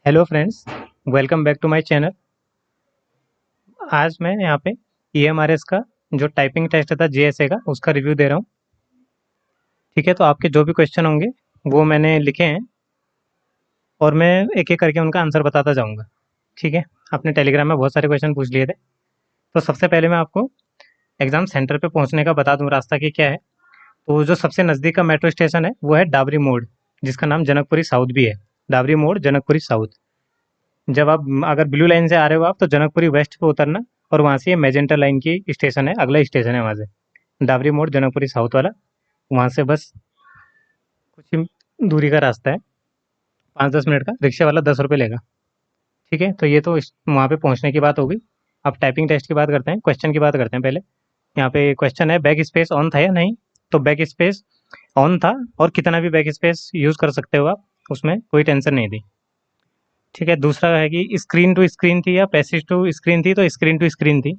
Hello friends, welcome back to my channel. आज मैं यहाँ पे ईएमआरएस का जो टाइपिंग टेस्ट था जीएसए का उसका रिव्यू दे रहा हूँ। ठीक है, तो आपके जो भी क्वेश्चन होंगे वो मैंने लिखे हैं और मैं एक एक करके उनका आंसर बताता जाऊँगा। ठीक है, आपने टेलीग्राम में बहुत सारे क्वेश्चन पूछ लिए थे। तो सबसे पहले मैं आपको एग्ज़ाम सेंटर पे पहुँचने का बता दूँ रास्ता कि क्या है। तो जो सबसे नज़दीक का मेट्रो स्टेशन है वो है डाबरी मोड़, जिसका नाम जनकपुरी साउथ भी है। डाबरी मोड़, जनकपुरी साउथ। जब आप अगर ब्लू लाइन से आ रहे हो आप तो जनकपुरी वेस्ट पे उतरना और वहाँ से ये मैजेंटा लाइन की स्टेशन है, अगला स्टेशन है वहाँ से डाबरी मोड़ जनकपुरी साउथ वाला। वहाँ से बस कुछ ही दूरी का रास्ता है, 5-10 मिनट का। रिक्शे वाला 10 रुपये लेगा। ठीक है, तो ये तो वहाँ पे पहुँचने की बात हो गई। अब टाइपिंग टेस्ट की बात करते हैं, क्वेश्चन की बात करते हैं पहले। यहाँ पे क्वेश्चन है बैक स्पेस ऑन था या नहीं। तो बैक स्पेस ऑन था और कितना भी बैक स्पेस यूज़ कर सकते हो आप, उसमें कोई टेंशन नहीं थी। ठीक है, दूसरा है कि स्क्रीन टू स्क्रीन थी या पैसेज टू स्क्रीन थी। तो स्क्रीन टू स्क्रीन थी।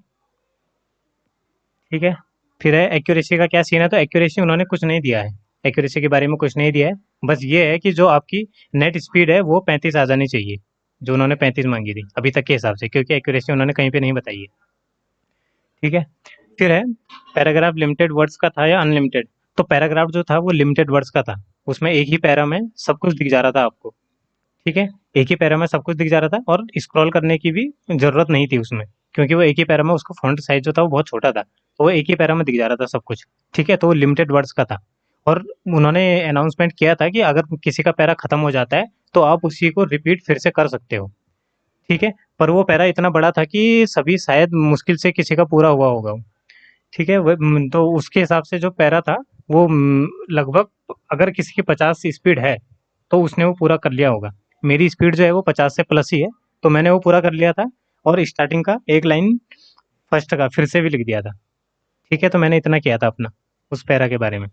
ठीक है, फिर है एक्यूरेसी का क्या सीन है। तो एक्यूरेसी उन्होंने कुछ नहीं दिया है, एक्यूरेसी के बारे में कुछ नहीं दिया है। बस ये है कि जो आपकी नेट स्पीड है वो 35 आ जानी चाहिए, जो उन्होंने 35 मांगी थी अभी तक के हिसाब से, क्योंकि एक्यूरेसी उन्होंने कहीं पे नहीं बताई है। ठीक है, फिर है पैराग्राफ लिमिटेड वर्ड्स का था या अनलिमिटेड। तो पैराग्राफ जो था वो लिमिटेड वर्ड्स का था, उसमें एक ही पैरा में सब कुछ दिख जा रहा था आपको। ठीक है, एक ही पैरा में सब कुछ दिख जा रहा था और स्क्रॉल करने की भी ज़रूरत नहीं थी उसमें, क्योंकि वो एक ही पैरा में उसका फ़ॉन्ट साइज़ जो था वो बहुत छोटा था, तो वो एक ही पैरा में दिख जा रहा था सब कुछ। ठीक है, तो वो लिमिटेड वर्ड्स का था। और उन्होंने अनाउंसमेंट किया था कि अगर किसी का पैरा खत्म हो जाता है तो आप उसी को रिपीट फिर से कर सकते हो। ठीक है, पर वो पैरा इतना बड़ा था कि सभी शायद मुश्किल से किसी का पूरा हुआ होगा। ठीक है, तो उसके हिसाब से जो पैरा था वो लगभग अगर किसी की 50 स्पीड है तो उसने वो पूरा कर लिया होगा। मेरी स्पीड जो है वो 50 से प्लस ही है, तो मैंने वो पूरा कर लिया था। और स्टार्टिंग का एक लाइन फर्स्ट का फिर से भी लिख दिया था। ठीक है, तो मैंने इतना किया था अपना उस पैरा के बारे में।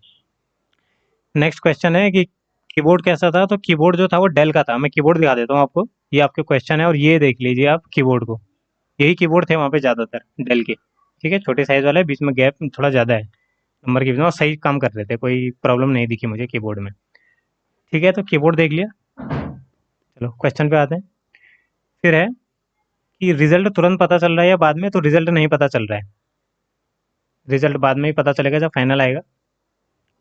नेक्स्ट क्वेश्चन है कि कीबोर्ड कैसा था। तो कीबोर्ड जो था वो डेल का था। मैं कीबोर्ड दिखा देता हूँ आपको, ये आपके क्वेश्चन है और ये देख लीजिए आप कीबोर्ड को। यही कीबोर्ड थे वहाँ पे ज़्यादातर डेल के। ठीक है, छोटे साइज वाला है, बीच में गैप थोड़ा ज़्यादा है नंबर के बीच में, और सही काम कर रहे थे, कोई प्रॉब्लम नहीं दिखी मुझे कीबोर्ड में। ठीक है, तो कीबोर्ड देख लिया। चलो क्वेश्चन पे आते हैं। फिर है कि रिजल्ट तुरंत पता चल रहा है या बाद में। तो रिजल्ट नहीं पता चल रहा है, रिजल्ट बाद में ही पता चलेगा जब फाइनल आएगा।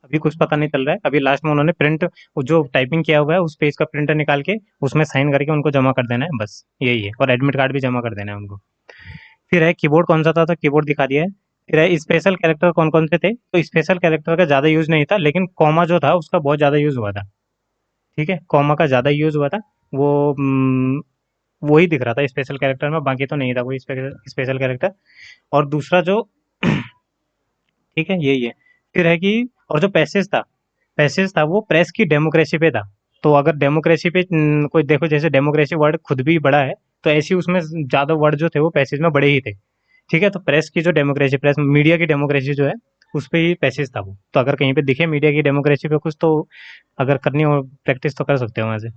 अभी कुछ पता नहीं चल रहा है। अभी लास्ट में उन्होंने प्रिंट, जो टाइपिंग किया हुआ है उस पेज का प्रिंटर निकाल के उसमें साइन करके उनको जमा कर देना है, बस यही है। और एडमिट कार्ड भी जमा कर देना है उनको। फिर है कीबोर्ड कौन सा था। तो कीबोर्ड दिखा दिया है। फिर है स्पेशल कैरेक्टर कौन कौन से थे। तो स्पेशल कैरेक्टर का ज़्यादा यूज़ नहीं था, लेकिन कॉमा जो था उसका बहुत ज़्यादा यूज़ हुआ था। ठीक है, कॉमा का ज़्यादा यूज़ हुआ था। वो वही दिख रहा था स्पेशल कैरेक्टर में, बाकी तो नहीं था कोई स्पेशल कैरेक्टर। और दूसरा जो ठीक है यही है। फिर है कि और जो पैसेज था वो प्रेस की डेमोक्रेसी पे था। तो अगर डेमोक्रेसी पे कोई देखो, जैसे डेमोक्रेसी वर्ड खुद भी बड़ा है, तो ऐसे ही उसमें ज़्यादा वर्ड जो थे वो पैसेज में बड़े ही थे। ठीक है, तो प्रेस की जो डेमोक्रेसी, प्रेस मीडिया की डेमोक्रेसी जो है उस पे ही पैसेज था वो। तो अगर कहीं पे दिखे मीडिया की डेमोक्रेसी पे कुछ, तो अगर करनी हो प्रैक्टिस तो कर सकते हो वहाँ से।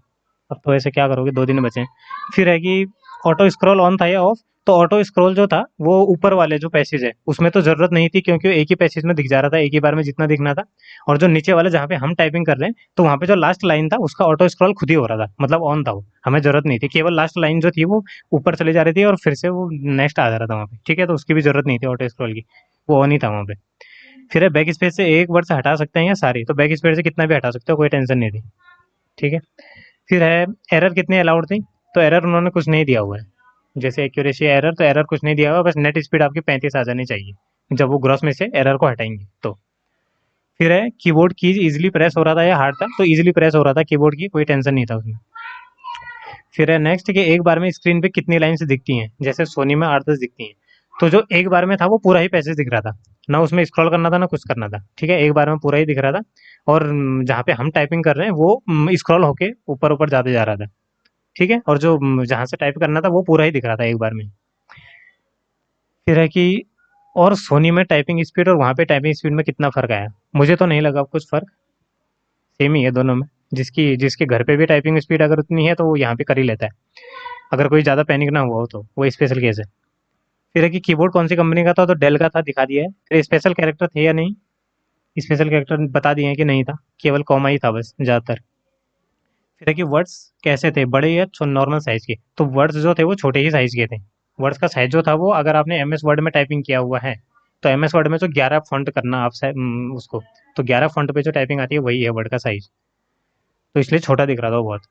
अब तो ऐसे क्या करोगे, 2 दिन बचे हैं। फिर है कि ऑटो स्क्रॉल ऑन था या ऑफ। तो ऑटो स्क्रॉल जो था वो ऊपर वाले जो पैसेज है उसमें तो ज़रूरत नहीं थी, क्योंकि एक ही पैसेज में दिख जा रहा था एक ही बार में जितना दिखना था। और जो नीचे वाला जहाँ पे हम टाइपिंग कर रहे हैं, तो वहाँ पे जो लास्ट लाइन था उसका ऑटो स्क्रॉल खुद ही हो रहा था, मतलब ऑन था वो, हमें ज़रूरत नहीं थी। केवल लास्ट लाइन जो थी वो ऊपर चली जा रही थी और फिर से वो नेक्स्ट आ जा रहा था वहाँ पे। ठीक है, तो उसकी भी ज़रूरत नहीं थी ऑटो स्क्रॉल की, वो ऑन ही था वहाँ पे। फिर है बैक स्पेस से एक वर्ड से हटा सकते हैं या सारी। तो बैक स्पेस से कितना भी हटा सकते हो, कोई टेंशन नहीं थी। ठीक है, फिर है एरर कितनी अलाउड थी। तो एरर उन्होंने कुछ नहीं दिया हुआ है, जैसे एक्यूरेसी एरर, तो एरर कुछ नहीं दिया हुआ, बस नेट स्पीड आपकी 35 आ जानी चाहिए जब वो ग्रॉस में से एरर को हटाएंगे तो। फिर है कीबोर्ड कीज इजीली प्रेस हो रहा था या हार्ड था। तो इजीली प्रेस हो रहा था कीबोर्ड की, कोई टेंशन नहीं था उसमें। फिर है नेक्स्ट कि एक बार में स्क्रीन पे कितनी लाइन्स दिखती हैं। जैसे सोनी में 8-10 दिखती हैं, तो जो एक बार में था वो पूरा ही पैसेज दिख रहा था, ना उसमें स्क्रॉल करना था ना कुछ करना था। ठीक है, एक बार में पूरा ही दिख रहा था। और जहाँ पे हम टाइपिंग कर रहे हैं वो स्क्रॉल होके ऊपर ऊपर जाते जा रहा था। ठीक है, और जो जहाँ से टाइप करना था वो पूरा ही दिख रहा था एक बार में। फिर है कि और सोनी में टाइपिंग स्पीड और वहाँ पे टाइपिंग स्पीड में कितना फ़र्क आया। मुझे तो नहीं लगा कुछ फ़र्क, सेम ही है दोनों में। जिसकी जिसके घर पे भी टाइपिंग स्पीड अगर उतनी है तो वो यहाँ पे कर ही लेता है, अगर कोई ज़्यादा पैनिक ना हुआ हो तो वो स्पेशल केस है। फिर है कि कीबोर्ड कौन सी कंपनी का था। तो डेल का था, दिखा दिया है। फिर स्पेशल कैरेक्टर थे या नहीं, स्पेशल कैरेक्टर बता दिए हैं कि नहीं था, केवल कॉमा ही था बस ज़्यादातर। फिर है कि वर्ड्स कैसे थे, बड़े या नॉर्मल साइज के। तो वर्ड्स जो थे वो छोटे ही साइज के थे। वर्ड्स का साइज जो था वो, अगर आपने एम एस वर्ड में टाइपिंग किया हुआ है तो एम एस वर्ड में जो 11 फॉन्ट करना आप उसको, तो 11 फॉन्ट पे जो टाइपिंग आती है वही है वर्ड का साइज। तो इसलिए छोटा दिख रहा था वो बहुत।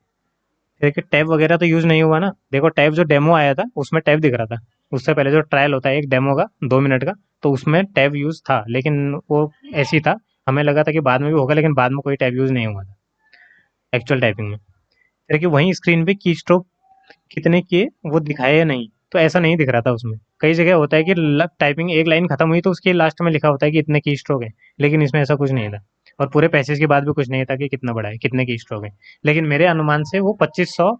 देखिए टैब वगैरह तो यूज नहीं हुआ ना। देखो टैब जो डेमो आया था उसमें टैब दिख रहा था। उससे पहले जो ट्रायल होता है एक डेमो का 2 मिनट का, तो उसमें टैब यूज था, लेकिन वो ऐसे ही था। हमें लगा था कि बाद में भी होगा, लेकिन बाद में कोई टैब यूज नहीं हुआ था एक्चुअल टाइपिंग में। फिर कि वहीं स्क्रीन पे की स्ट्रोक कितने किए वो दिखाया नहीं, तो ऐसा नहीं दिख रहा था उसमें। कई जगह होता है कि टाइपिंग एक लाइन खत्म हुई तो उसके लास्ट में लिखा होता है कि इतने की स्ट्रोक है, लेकिन इसमें ऐसा कुछ नहीं था। और पूरे पैसेज के बाद भी कुछ नहीं था कि कितना बड़ा है, कितने की स्ट्रोक है। लेकिन मेरे अनुमान से वो 2500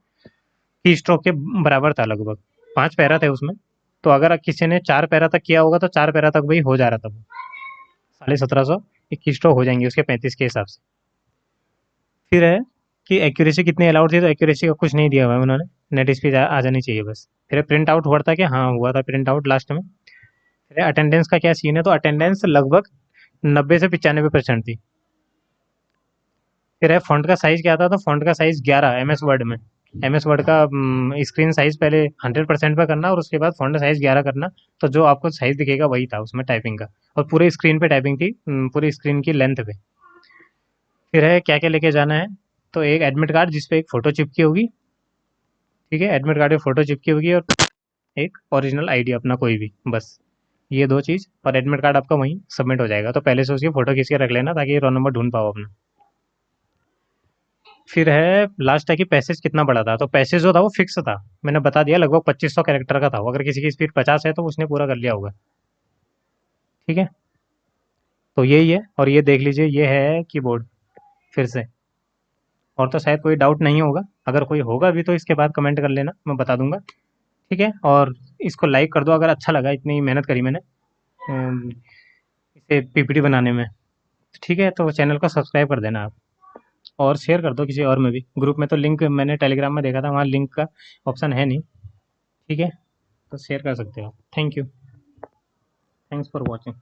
की स्ट्रोक के बराबर था लगभग। 5 पैरा थे उसमें, तो अगर किसी ने 4 पैरा तक किया होगा तो 4 पैरा तक भाई हो जा रहा था वो। 1750 की स्ट्रोक हो जाएंगे उसके 35 के हिसाब से। फिर है कि एक्यूरेसी कितनी अलाउड थी, तो एक्यूरेसी का कुछ नहीं दिया हुआ है उन्होंने। नेट स्पीड आ जानी चाहिए बस। फिर प्रिंट आउट हुआ था कि हाँ हुआ था प्रिंट आउट लास्ट में। फिर अटेंडेंस का क्या सीन है, तो अटेंडेंस लगभग 90 से 95% थी। फिर है फॉन्ट का साइज क्या था, तो फॉन्ट का साइज 11 एम एस वर्ड में। एम एस वर्ड का स्क्रीन साइज पहले 100% पे करना और उसके बाद फॉन्ट साइज 11 करना। तो जो आपको साइज दिखेगा वही था उसमें टाइपिंग का। और पूरे स्क्रीन पे टाइपिंग थी, पूरी स्क्रीन की लेंथ पे। फिर है क्या क्या लेके जाना है, तो एक एडमिट कार्ड जिसपे एक फोटो चिपकी होगी। ठीक है, एडमिट कार्ड पे फोटो चिपकी होगी, और एक ओरिजिनल आईडी अपना कोई भी, बस ये 2 चीज़। और एडमिट कार्ड आपका वहीं सबमिट हो जाएगा, तो पहले से उसकी फोटो खींच के रख लेना ताकि रोल नंबर ढूंढ पाओ अपना। फिर है लास्ट है कि पैसेज कितना बड़ा था, तो पैसेज जो था वो फिक्स था। मैंने बता दिया लगभग 2500 कैरेक्टर का था वो। अगर किसी की स्पीड 50 है तो उसने पूरा कर लिया होगा। ठीक है, तो यही है। और ये देख लीजिए, ये है कीबोर्ड फिर से। और तो शायद कोई डाउट नहीं होगा। अगर कोई होगा भी तो इसके बाद कमेंट कर लेना, मैं बता दूंगा। ठीक है, और इसको लाइक कर दो अगर अच्छा लगा, इतनी मेहनत करी मैंने इसे पीपीटी बनाने में। ठीक है, तो चैनल को सब्सक्राइब कर देना आप। और शेयर कर दो किसी और में भी। ग्रुप में तो लिंक मैंने टेलीग्राम में देखा था, वहाँ लिंक का ऑप्शन है नहीं। ठीक है, तो शेयर कर सकते हो। Thank you. Thanks for watching.